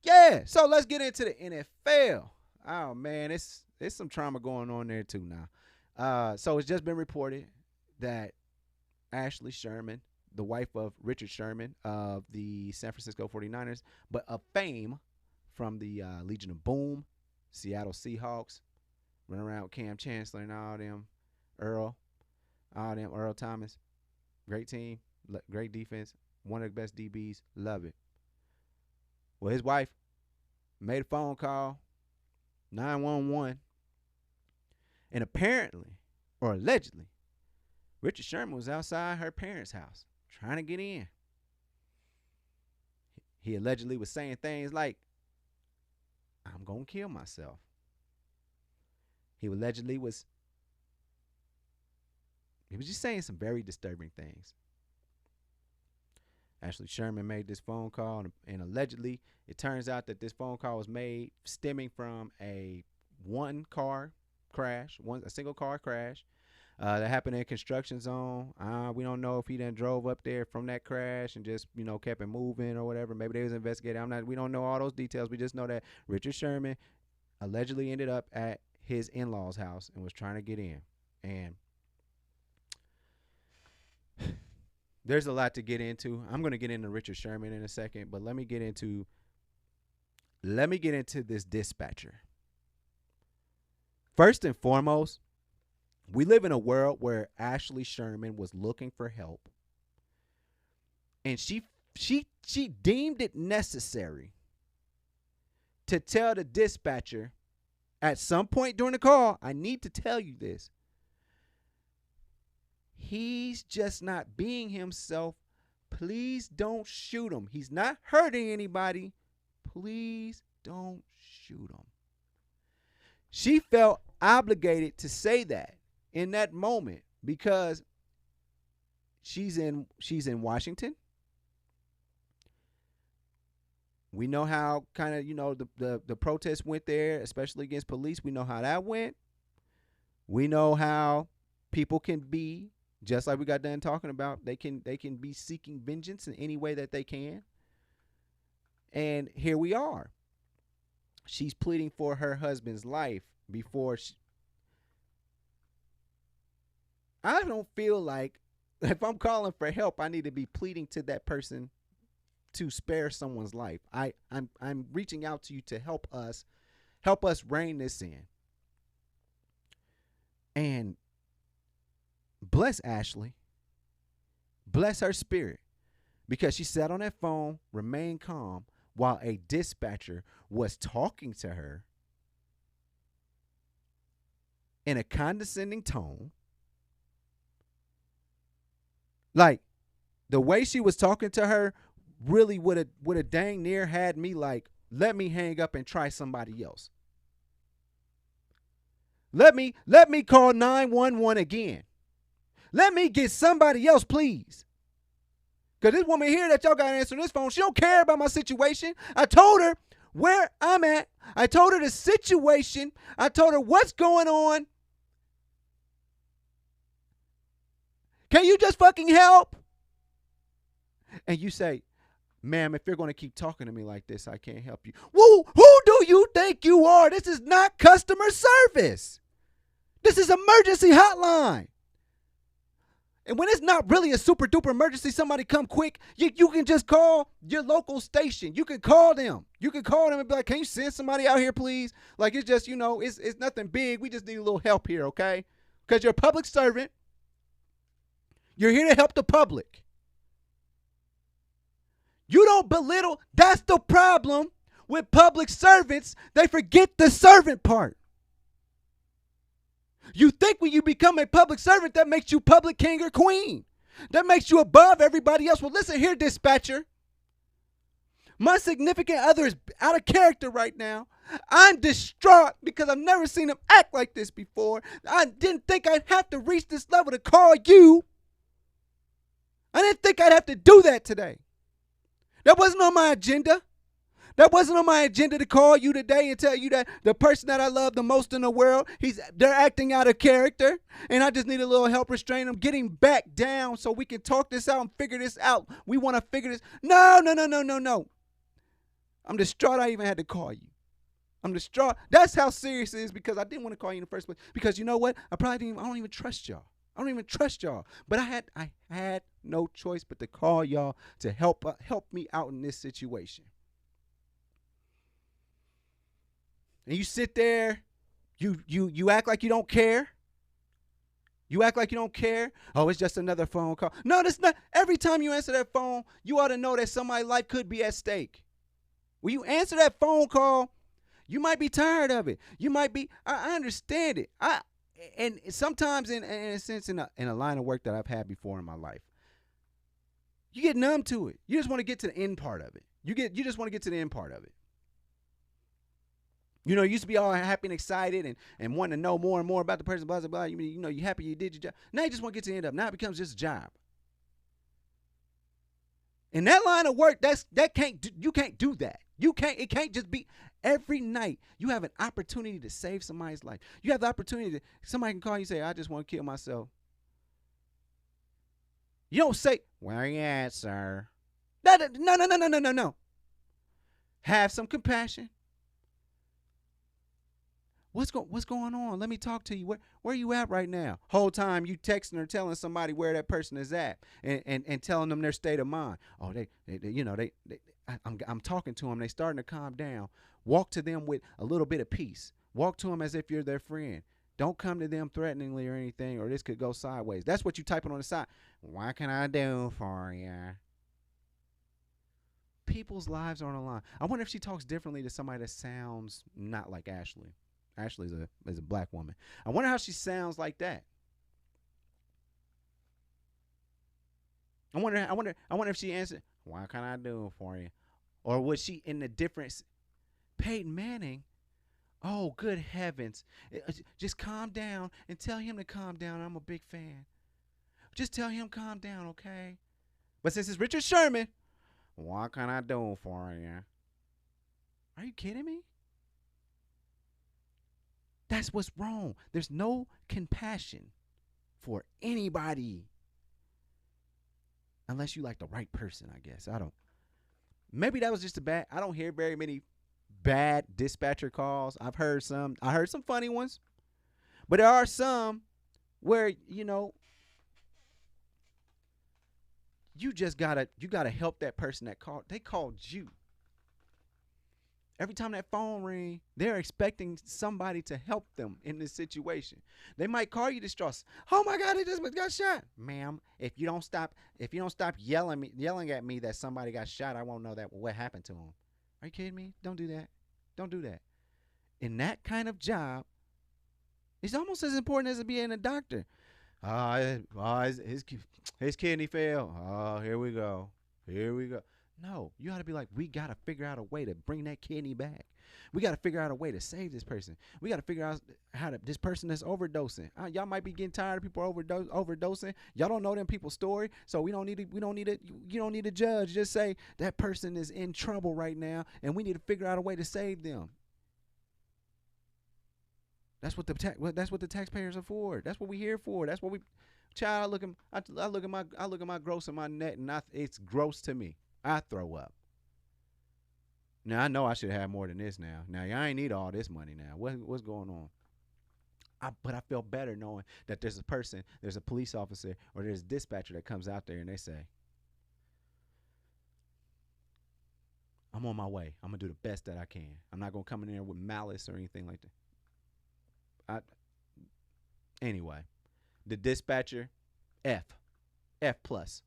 Yeah, so let's get into the NFL. Oh man, it's some trauma going on there too now. So it's just been reported that Ashley Sherman, the wife of Richard Sherman of the San Francisco 49ers, but of fame from the Legion of Boom, Seattle Seahawks, run around with Cam Chancellor and Earl, all them Earl Thomas. Great team, great defense, one of the best DBs. Love it. Well, his wife made a phone call, 911, and apparently, or allegedly, Richard Sherman was outside her parents' house trying to get in. He allegedly was saying things like, I'm going to kill myself. He was just saying some very disturbing things. Ashley Sherman made this phone call, and allegedly, it turns out that this phone call was made stemming from a single car crash that happened in a construction zone. We don't know if he then drove up there from that crash and just kept it moving or whatever. Maybe they was investigating. We don't know all those details. We just know that Richard Sherman allegedly ended up at his in-laws' house and was trying to get in. And there's a lot to get into. I'm going to get into Richard Sherman in a second, but let me get into this dispatcher. First and foremost, we live in a world where Ashley Sherman was looking for help, and she deemed it necessary to tell the dispatcher at some point during the call, I need to tell you this. He's just not being himself. Please don't shoot him. He's not hurting anybody. Please don't shoot him. She felt obligated to say that in that moment because she's in Washington. We know how kind of, the protest went there, especially against police. We know how that went. We know how people can be, just like we got done talking about, they can be seeking vengeance in any way that they can. And here we are. She's pleading for her husband's life before I don't feel like if I'm calling for help, I need to be pleading to that person to spare someone's life. I'm reaching out to you to help us rein this in. And bless Ashley. Bless her spirit. Because she sat on that phone, remained calm, while a dispatcher was talking to her in a condescending tone. Like, the way she was talking to her really would have dang near had me like, let me hang up and try somebody else. Let me call 911 again. Let me get somebody else, please. Because this woman here that y'all got to answer this phone, she don't care about my situation. I told her where I'm at. I told her the situation. I told her what's going on. Can you just fucking help? And you say, ma'am, if you're going to keep talking to me like this, I can't help you. Whoa, who do you think you are? This is not customer service. This is emergency hotline. And when it's not really a super duper emergency, somebody come quick, you can just call your local station. You can call them. You can call them and be like, can you send somebody out here, please? Like, it's just, it's nothing big. We just need a little help here, okay? Because you're a public servant. You're here to help the public. You don't belittle. That's the problem with public servants. They forget the servant part. You think when you become a public servant, that makes you public king or queen. That makes you above everybody else. Well, listen here, dispatcher. My significant other is out of character right now. I'm distraught because I've never seen him act like this before. I didn't think I'd have to reach this level to call you. I didn't think I'd have to do that today. That wasn't on my agenda. That wasn't on my agenda to call you today and tell you that the person that I love the most in the world, they're acting out of character, and I just need a little help restraining them, getting back down so we can talk this out and figure this out. We want to figure this. No. I'm distraught I even had to call you. I'm distraught. That's how serious it is because I didn't want to call you in the first place. Because you know what? I don't even trust y'all. I don't even trust y'all. But I had no choice but to call y'all to help me out in this situation. And you sit there, you act like you don't care. You act like you don't care. Oh, it's just another phone call. No, that's not. Every time you answer that phone, you ought to know that somebody's life could be at stake. When you answer that phone call, you might be tired of it. You might be. I understand it. And sometimes in a sense in a line of work that I've had before in my life, you get numb to it. You just want to get to the end part of it. You just want to get to the end part of it. You used to be all happy and excited and wanting to know more and more about the person, blah, blah, blah. You happy you did your job. Now you just want to get to the end of it. Now it becomes just a job. In that line of work, you can't do that. It can't just be every night. You have an opportunity to save somebody's life. You have the opportunity somebody can call you and say, I just want to kill myself. You don't say, where you at, sir? No. Have some compassion. What's going on? Let me talk to you. Where you at right now? Whole time you texting or telling somebody where that person is at and telling them their state of mind. Oh, I'm talking to them. They starting to calm down. Walk to them with a little bit of peace. Walk to them as if you're their friend. Don't come to them threateningly or anything, or this could go sideways. That's what you typing on the side. What can I do for you? People's lives are on the line. I wonder if she talks differently to somebody that sounds not like Ashley. Ashley is a black woman. I wonder how she sounds like that. I wonder if she answered, "What can I do for you?" Or was she in the difference? Peyton Manning. Oh, good heavens! Just calm down and tell him to calm down. I'm a big fan. Just tell him calm down, okay? But since it's Richard Sherman, what can I do for you? Are you kidding me? That's what's wrong. There's no compassion for anybody. Unless you like the right person, I guess. I don't. Maybe that was just I don't hear very many bad dispatcher calls. I heard some funny ones. But there are some where, you just gotta help that person that called. They called you. Every time that phone ring, they're expecting somebody to help them in this situation. They might call you distraught. Oh my God, he just got shot, ma'am. If you don't stop yelling at me that somebody got shot, I won't know that what happened to him. Are you kidding me? Don't do that. Don't do that. In that kind of job, it's almost as important as being a doctor. His kidney failed. Oh, here we go. No, you ought to be like, we got to figure out a way to bring that kidney back. We got to figure out a way to save this person. We got to figure out this person that's overdosing. Y'all might be getting tired of people overdosing. Y'all don't know them people's story, so you don't need to judge. Just say that person is in trouble right now, and we need to figure out a way to save them. That's what the taxpayers are for. That's what we're here for. That's what we. Child, I look at my gross in my net, and it's gross to me. I throw up. Now I know I should have more than this now. Now y'all ain't need all this money now. What's going on? But I feel better knowing that there's a police officer, or there's a dispatcher that comes out there and they say, I'm on my way. I'm gonna do the best that I can. I'm not gonna come in there with malice or anything like that. Anyway, the dispatcher, F plus.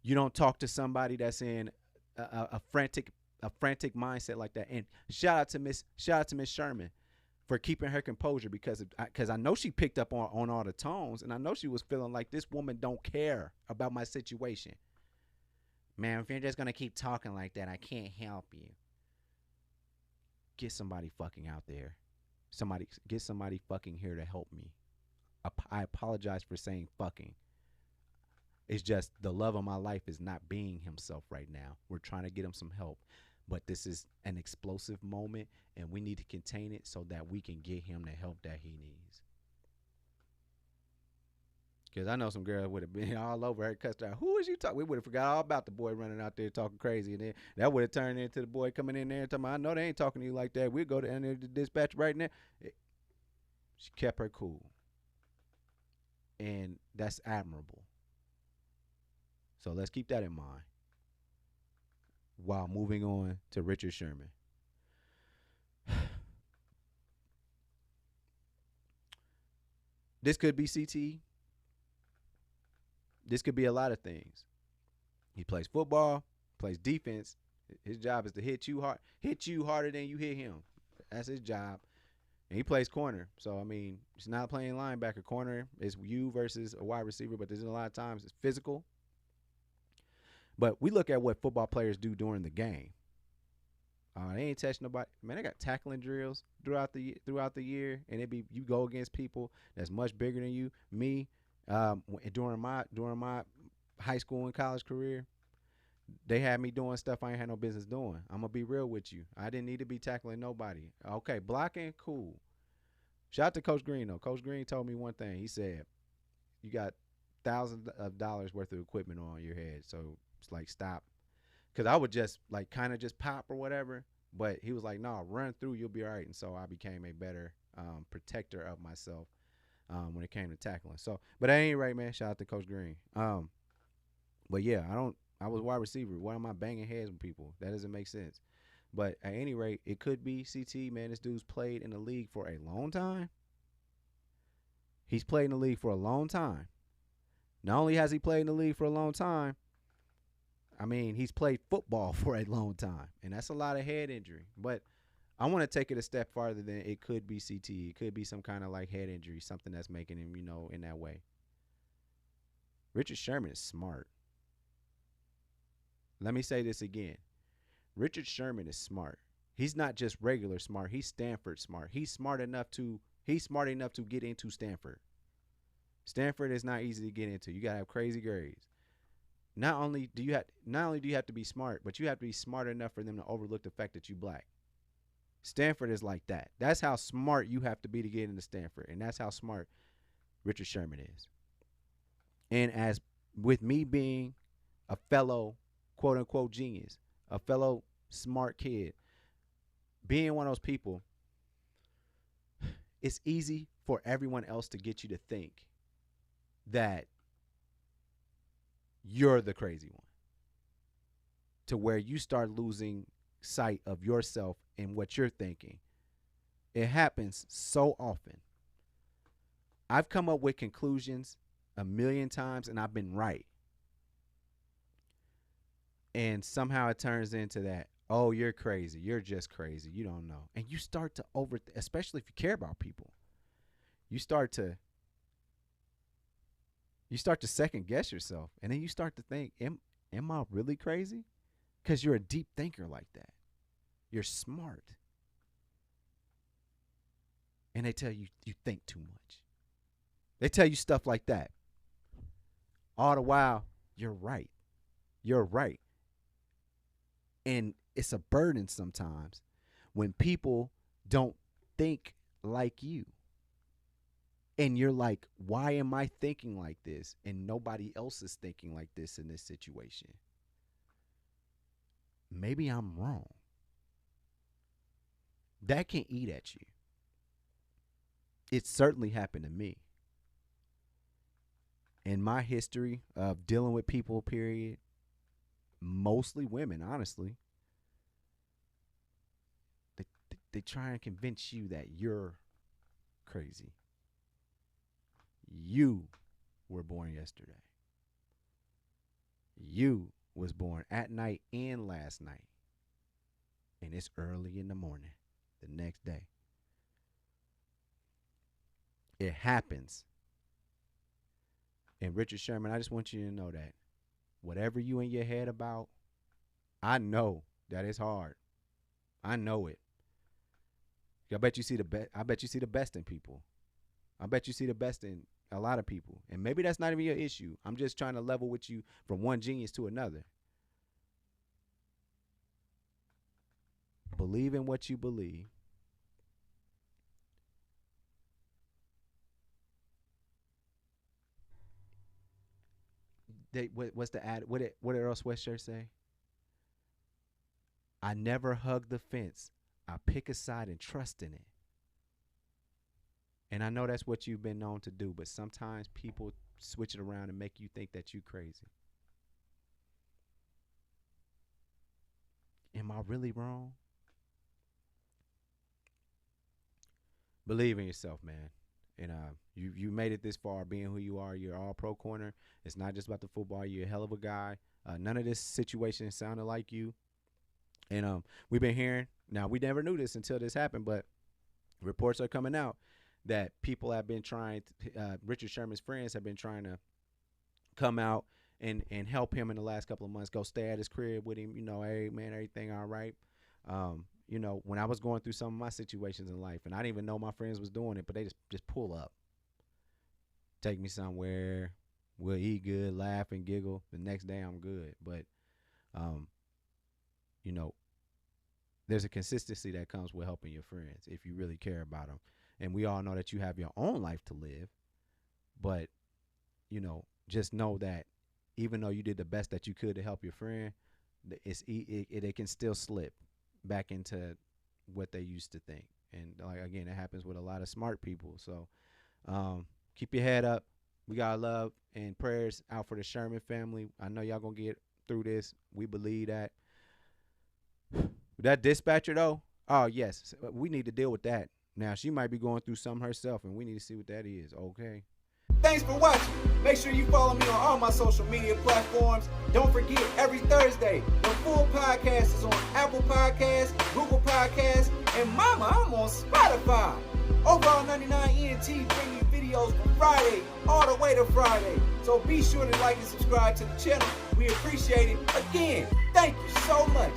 You don't talk to somebody that's in a frantic mindset like that. And shout out to Miss Sherman for keeping her composure, because I know she picked up on all the tones, and I know she was feeling like this woman don't care about my situation. Man, if you're just gonna keep talking like that, I can't help you. Get somebody fucking out there. Get somebody fucking here to help me. I apologize for saying fucking. It's just the love of my life is not being himself right now. We're trying to get him some help. But this is an explosive moment, and we need to contain it so that we can get him the help that he needs. Because I know some girls would have been all over her, cussed her out. Who is you talking? We would have forgot all about the boy running out there talking crazy. And then that would have turned into the boy coming in there and talking, I know they ain't talking to you like that. We'll go to the dispatch right now. She kept her cool. And that's admirable. So let's keep that in mind while moving on to Richard Sherman. This could be CTE. This could be a lot of things. He plays football, plays defense. His job is to hit you harder than you hit him. That's his job. And he plays corner. So, I mean, it's not playing linebacker. Corner is you versus a wide receiver, but there's a lot of times it's physical. But we look at what football players do during the game. They ain't touching nobody. Man, they got tackling drills throughout the year, and it be you go against people that's much bigger than you. Me, during my high school and college career, they had me doing stuff I ain't had no business doing. I'm gonna be real with you. I didn't need to be tackling nobody. Okay, blocking, cool. Shout out to Coach Green though. Coach Green told me one thing. He said, "You got thousands of dollars worth of equipment on your head, so it's like stop." Because I would just like kind of just pop or whatever. But he was like, "No, run through, you'll be all right." And so I became a better protector of myself when it came to tackling. So, but at any rate, man, shout out to Coach Green. But yeah, I was wide receiver. Why am I banging heads with people? That doesn't make sense. But at any rate, it could be CT, man. This dude's played in the league for a long time. He's played in the league for a long time. Not only has he played in the league for a long time, I mean, he's played football for a long time. And that's a lot of head injury. But I want to take it a step farther than it could be CT. It could be some kind of like head injury, something that's making him, in that way. Richard Sherman is smart. Let me say this again. Richard Sherman is smart. He's not just regular smart. He's Stanford smart. He's smart enough to get into Stanford. Stanford is not easy to get into. You gotta have crazy grades. Not only do you have to be smart, but you have to be smart enough for them to overlook the fact that you black. Stanford is like that. That's how smart you have to be to get into Stanford, and that's how smart Richard Sherman is. And as with me being a fellow quote unquote genius, a fellow smart kid, being one of those people, it's easy for everyone else to get you to think that you're the crazy one, to where you start losing sight of yourself and what you're thinking. It happens so often. I've come up with conclusions a million times and I've been right. And somehow it turns into that, oh, you're crazy. You're just crazy. You don't know. And you start to especially if you care about people, you start to second guess yourself. And then you start to think, am I really crazy? Because you're a deep thinker like that. You're smart. And they tell you you think too much. They tell you stuff like that. All the while, you're right. You're right. And it's a burden sometimes when people don't think like you. And you're like, why am I thinking like this? And nobody else is thinking like this in this situation. Maybe I'm wrong. That can eat at you. It certainly happened to me. In my history of dealing with people, period, mostly women, honestly, they try and convince you that you're crazy. You were born yesterday. You was born at night and last night. And it's early in the morning the next day. It happens. And Richard Sherman, I just want you to know that whatever you in your head about, I know that it's hard. I know it. I bet you see the best. I bet you see the best in people. I bet you see the best in a lot of people. And maybe that's not even your issue. I'm just trying to level with you from one genius to another. Believe in what you believe. what's the ad? What did Earl Sweatshirt say? I never hug the fence. I pick a side and trust in it. And I know that's what you've been known to do, but sometimes people switch it around and make you think that you crazy. Am I really wrong? Believe in yourself, man. And you made it this far, being who you are. You're all pro corner. It's not just about the football. You're a hell of a guy. None of this situation sounded like you. And we've been hearing. Now, we never knew this until this happened, but reports are coming out that people have been trying Richard Sherman's friends have been trying to come out and help him in the last couple of months. Go stay at his crib with him. Hey, man, everything all right. When I was going through some of my situations in life, and I didn't even know my friends was doing it, but they just pull up. Take me somewhere. We'll eat good, laugh, and giggle. The next day, I'm good. But, there's a consistency that comes with helping your friends if you really care about them. And we all know that you have your own life to live. But, just know that even though you did the best that you could to help your friend, it can still slip back into what they used to think. And, again, it happens with a lot of smart people. So keep your head up. We got love and prayers out for the Sherman family. I know y'all going to get through this. We believe that. That dispatcher, though, oh, yes, we need to deal with that. Now, she might be going through something herself, and we need to see what that is, okay? Thanks for watching. Make sure you follow me on all my social media platforms. Don't forget, every Thursday, the full podcast is on Apple Podcasts, Google Podcasts, and mama, I'm on Spotify. Overall 99 ENT bring you videos from Friday all the way to Friday. So be sure to like and subscribe to the channel. We appreciate it. Again, thank you so much.